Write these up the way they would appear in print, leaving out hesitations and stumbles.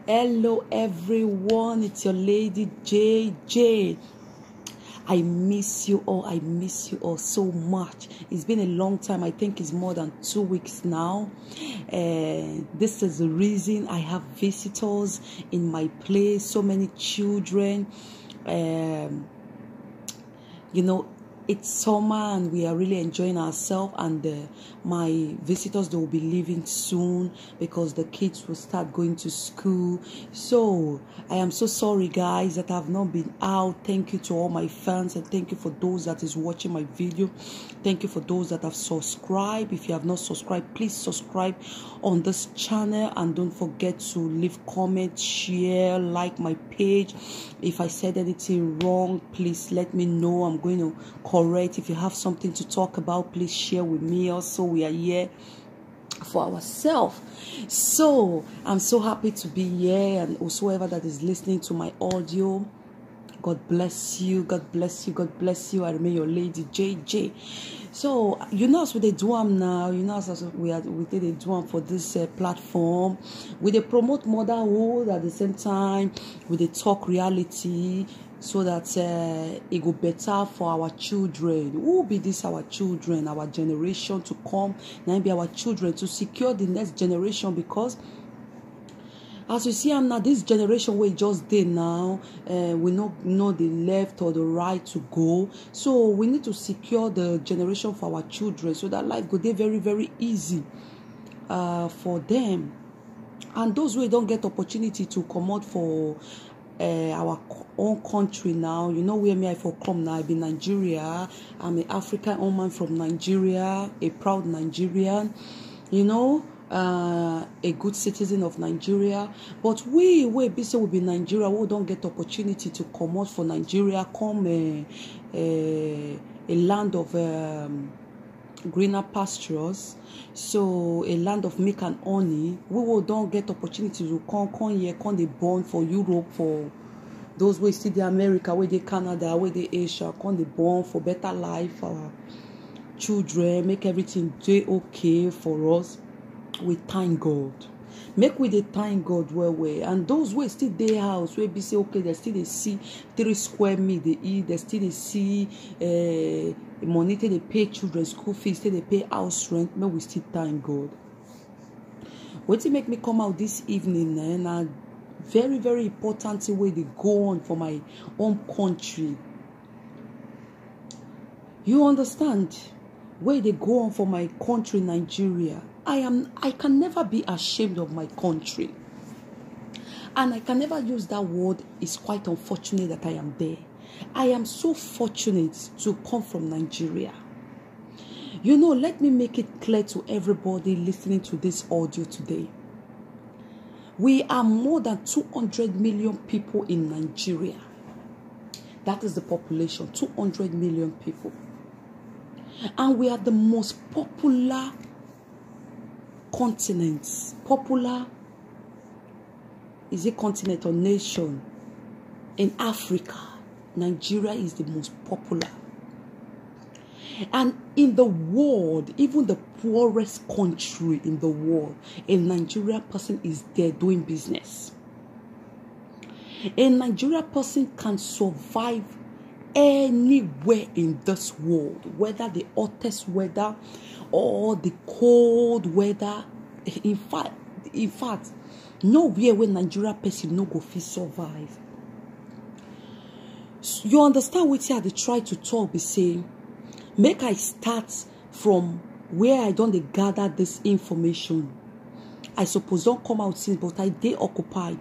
Hello everyone, it's your lady JJ. I miss you all. I miss you all so much. It's been a long time. I think it's more than 2 weeks now. This is the reason I have visitors in my place. So many children. It's summer and we are really enjoying ourselves, and my visitors, they will be leaving soon because the kids will start going to school. So I am so sorry guys that I've not been out. Thank you to all my fans, and thank you for those that is watching my video. Thank you for those that have subscribed. If you have not subscribed, please subscribe on this channel, and don't forget to leave comments, share, like my page. If I said anything wrong, please let me know. I'm going to correct. If you have something to talk about, please share with me. Also, we are here for ourselves. So I'm so happy to be here, and whosoever that is listening to my audio, God bless you. God bless you. God bless you. I remain your lady JJ. So as we do am now, as we did a do am for this platform. We dey promote motherhood at the same time. We dey talk reality, so that it go better for our children. Who will be this our children, our generation to come? Now be our children to secure the next generation, because as you see, I'm now this generation we just did now. We not know the left or the right to go. So we need to secure the generation for our children, so that life go dey very, very easy for them. And those who don't get opportunity to come out for our own country now, where me I for come now. I be Nigeria. I'm an African woman from Nigeria, a proud Nigerian, a good citizen of Nigeria. But we be Nigeria, we don't get opportunity to come out for Nigeria, come a land of greener pastures, so a land of milk and honey. We don't get opportunity to come here, come they born for Europe, for those who see the America, where they Canada, where they Asia, come they born for better life. Our children make everything day okay for us. We thank God. Make we dey thank God well. And those who still dey house, where be say okay, they still they see 3 square meal they eat, they still they see money they pay children school fees, they pay house rent. May we still thank God. What to make me come out this evening, and a very, very important way they go on for my own country. You understand? Where they go on for my country, Nigeria. I can never be ashamed of my country. And I can never use that word. It's quite unfortunate that I am there. I am so fortunate to come from Nigeria. Let me make it clear to everybody listening to this audio today. We are more than 200 million people in Nigeria. That is the population, 200 million people. And we are the most popular continents. Popular, is a continent or nation in Africa? Nigeria is the most popular. And in the world, even the poorest country in the world, a Nigerian person is there doing business. A Nigerian person can survive anywhere in this world, whether the hottest weather or the cold weather. In fact, nowhere where Nigeria person no go fit survive. You understand what I try to talk be saying? Make I start from where I don't gather this information. I suppose don't come out since, but I dey occupied.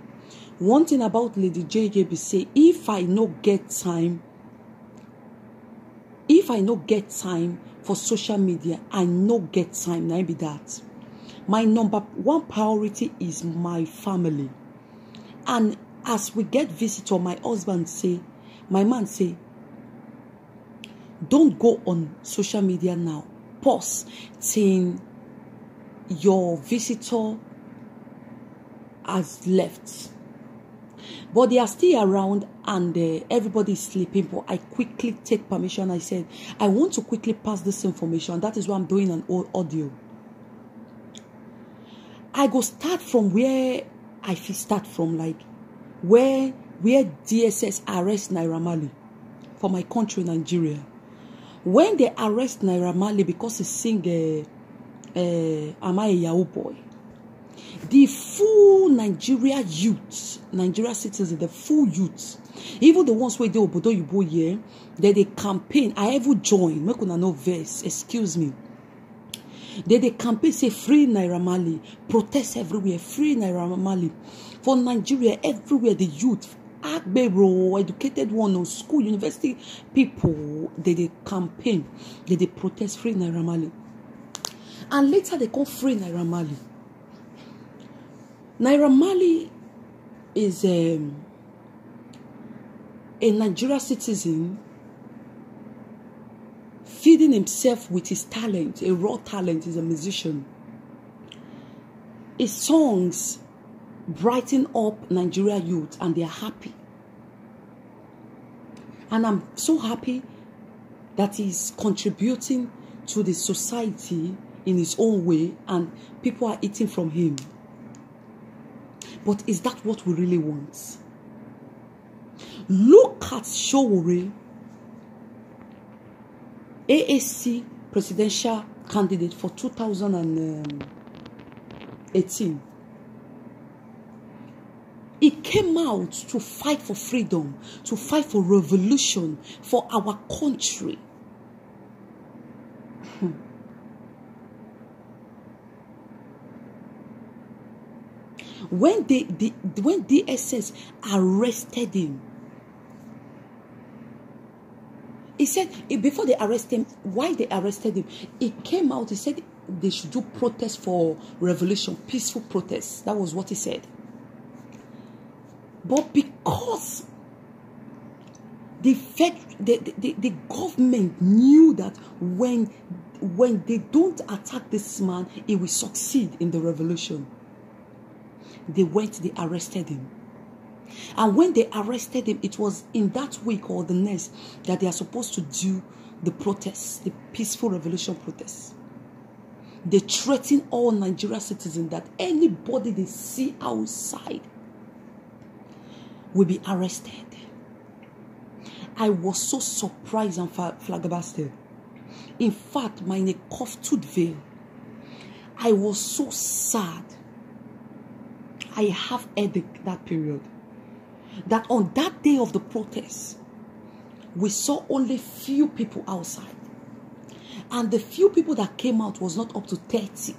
One thing about Lady JJ be say, if I no get time for social media, I no get time. Now be that. My number one priority is my family. And as we get visitor, my man say, don't go on social media now. Pause till your visitor has left. But they are still around, and everybody is sleeping. But I quickly take permission. I said, I want to quickly pass this information. That is why I'm doing an audio. I go start from where I feel start from like where DSS arrest Naira Marley for my country, Nigeria. When they arrest Naira Marley because he sing Am I a Yahoo Boy? The full Nigeria youth, Nigeria citizens, the full youth, even the ones where they obodo yubo here, they campaign. I ever join. Make una no verse. Excuse me. They campaign say free Naira Marley, protest everywhere, free Naira Marley. For Nigeria, everywhere the youth, Agbero, educated one, or school, university people, they campaign, they protest free Naira Marley. And later they come free Naira Marley. Naira Marley is a Nigerian citizen feeding himself with his talent, a raw talent. He's a musician. His songs brighten up Nigeria youth and they are happy. And I'm so happy that he's contributing to the society in his own way and people are eating from him. But is that what we really want? Look at Sowore, AAC presidential candidate for 2018. He came out to fight for freedom, to fight for revolution, for our country. When DSS arrested him, he said, before they arrested him, why they arrested him, he came out, he said they should do protest for revolution, peaceful protests. That was what he said. But because the government knew that when they don't attack this man, he will succeed in the revolution, they arrested him. And when they arrested him, it was in that week or the next that they are supposed to do the protests, the peaceful revolution protests. They threaten all Nigerian citizens that anybody they see outside will be arrested. I was so surprised and flabbergasted. In fact, my neck tooth veil. I was so sad. I have headache that period. That on that day of the protest, we saw only few people outside. And the few people that came out was not up to 30.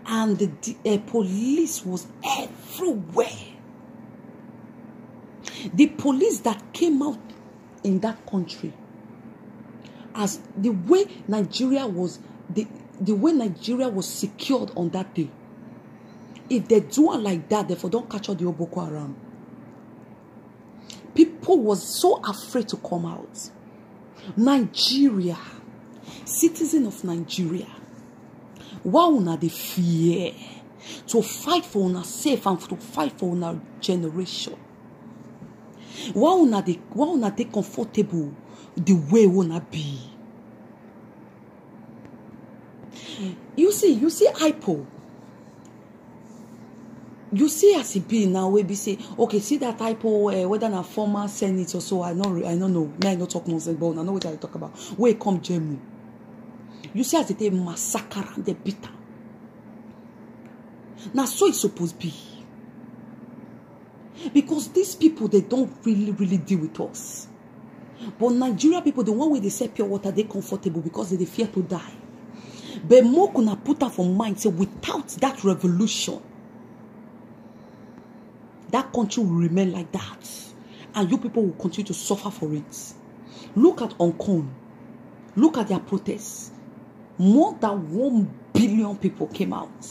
And the police was everywhere. The police that came out in that country, as the way Nigeria was, the way Nigeria was secured on that day, if they do it like that, therefore don't catch all the Boko Haram. People was so afraid to come out. Nigeria, citizen of Nigeria, why una dey fear to fight for una safe and to fight for una generation? Why una dey comfortable the way una be? You see IPO. You see as it be now, we be say, okay, see that IPO, whether a former Senate or so, I don't know. May I not talk nonsense, but I know what I talk about. Where come Germany? You see as they massacre and they beat them. Now, so it's supposed to be. Because these people, they don't really deal with us. But Nigeria people, the one way they say pure water, they comfortable because they fear to die. But more gonna put up for mind, say without that revolution, that country will remain like that. And you people will continue to suffer for it. Look at Hong Kong. Look at their protests. More than 1 billion people came out.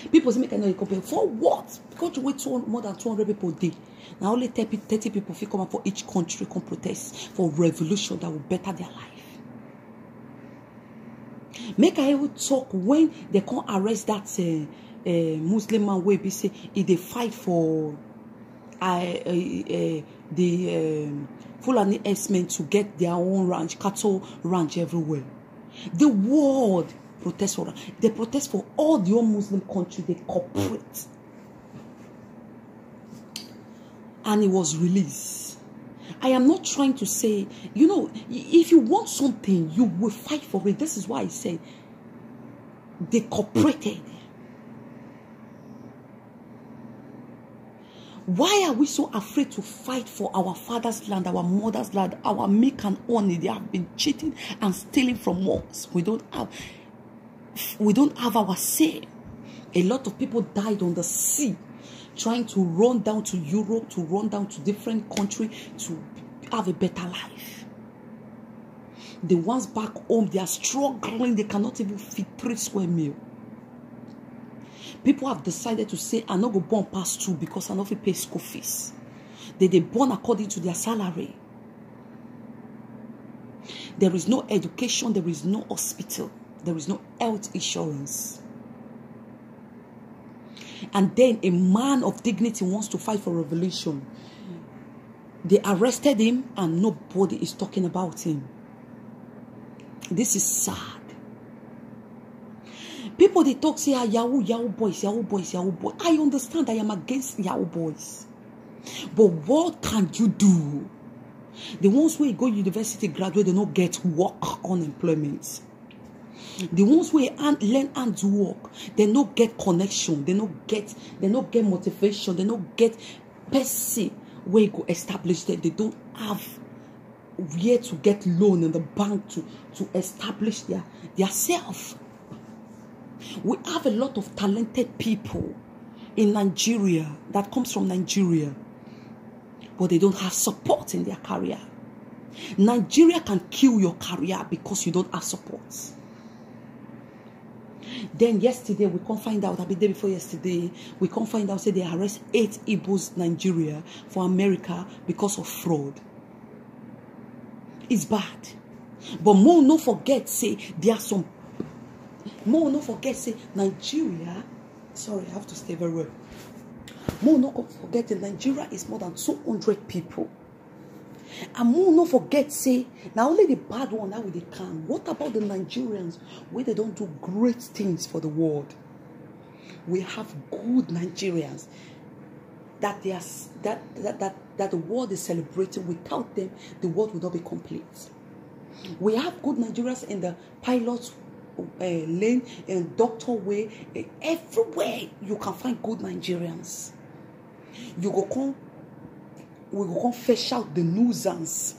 People say, make I know you compare. For what? Because you wait more than 200 people a day. Now only 30 people will come out for each country come protest for revolution that will better their life. Make I even talk when they can't arrest that Muslim man where be say if they fight for the Fulani S-men to get their own ranch, cattle ranch everywhere. The world protest for. They protest for all the Muslim country. They cooperate. And it was released. I am not trying to say, you know, if you want something, you will fight for it. This is why I say they cooperated. Why are we so afraid to fight for our father's land, our mother's land, our make and own? They have been cheating and stealing from us. We don't have our say. A lot of people died on the sea, trying to run down to Europe, to run down to different countries to have a better life. The ones back home, they are struggling. They cannot even feed 3 square meals. People have decided to say, I'm not going to born past 2 because I'm not going to pay school fees. They born according to their salary. There is no education. There is no hospital. There is no health insurance. And then a man of dignity wants to fight for revolution. They arrested him and nobody is talking about him. This is sad. People, they talk, say, Yahoo boys, Yahoo boys, Yahoo boys. I understand I am against Yahoo boys. But what can you do? The ones who go university graduate, they don't get work, unemployment. The ones who learn and do work, they don't get connection, they don't get motivation, they don't get person where you go establish that. They don't have where to get loan in the bank to establish their self. We have a lot of talented people in Nigeria that comes from Nigeria, but they don't have support in their career. Nigeria can kill your career because you don't have support. Then yesterday, we can't find out, the day before yesterday, we can't find out, say they arrest 8 Igbos Nigeria for America because of fraud. It's bad. But more no forget, say, there are some, more no forget, say, Nigeria, sorry, I have to stay very well. More no forget that Nigeria is more than 200 people. And more no forget, say, now only the bad one now they can. What about the Nigerians where they don't do great things for the world? We have good Nigerians that they are that the world is celebrating. Without them, the world would not be complete. We have good Nigerians in the pilot lane, in doctor way, everywhere you can find good Nigerians. You go come. We will come fish out the nuisance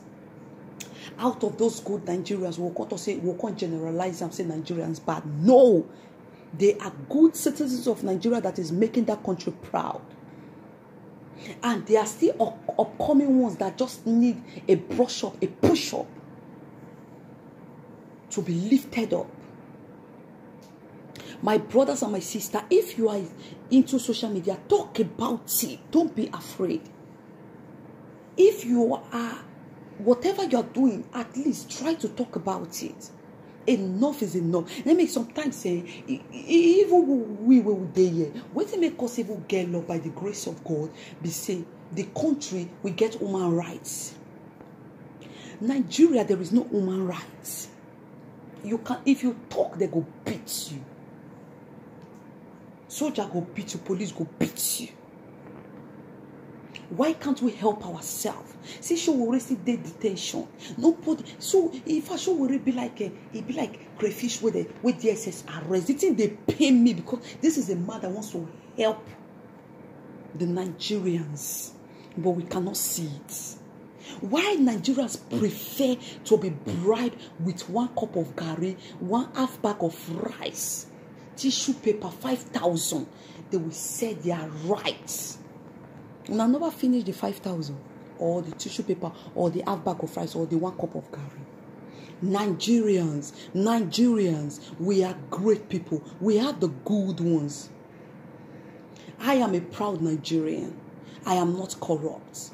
out of those good Nigerians. We'll come generalize them, say Nigerians bad. No, they are good citizens of Nigeria that is making that country proud. And there are still upcoming ones that just need a brush up, a push up to be lifted up. My brothers and my sister, if you are into social media, talk about it. Don't be afraid. If you are, whatever you are doing, at least try to talk about it. Enough is enough. Let me sometimes say, even we will be here. What it make us even get love by the grace of God? Be say the country we get human rights. Nigeria, there is no human rights. You can, if you talk, they go beat you. Soldier go beat you. Police go beat you. Why can't we help ourselves? See, show we already did detention. Nobody. So if I show we be like it be like crayfish with the SS arrest. They think they pay me because this is a man that wants to help the Nigerians, but we cannot see it. Why Nigerians prefer to be bribed with 1 cup of garri, 1/2 bag of rice, tissue paper, 5,000? They will say they are right. And I never finish the 5,000 or the tissue paper or the half bag of rice or the 1 cup of curry. Nigerians, we are great people. We are the good ones. I am a proud Nigerian. I am not corrupt.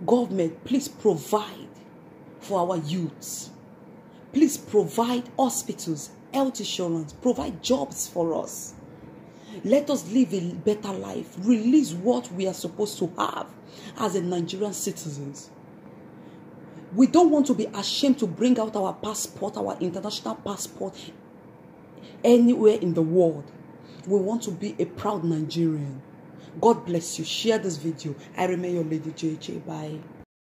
Government, please provide for our youths. Please provide hospitals, health insurance, provide jobs for us. Let us live a better life. Release what we are supposed to have as a Nigerian citizens. We don't want to be ashamed to bring out our passport, our international passport, anywhere in the world. We want to be a proud Nigerian. God bless you. Share this video. I remain your Lady JJ. Bye.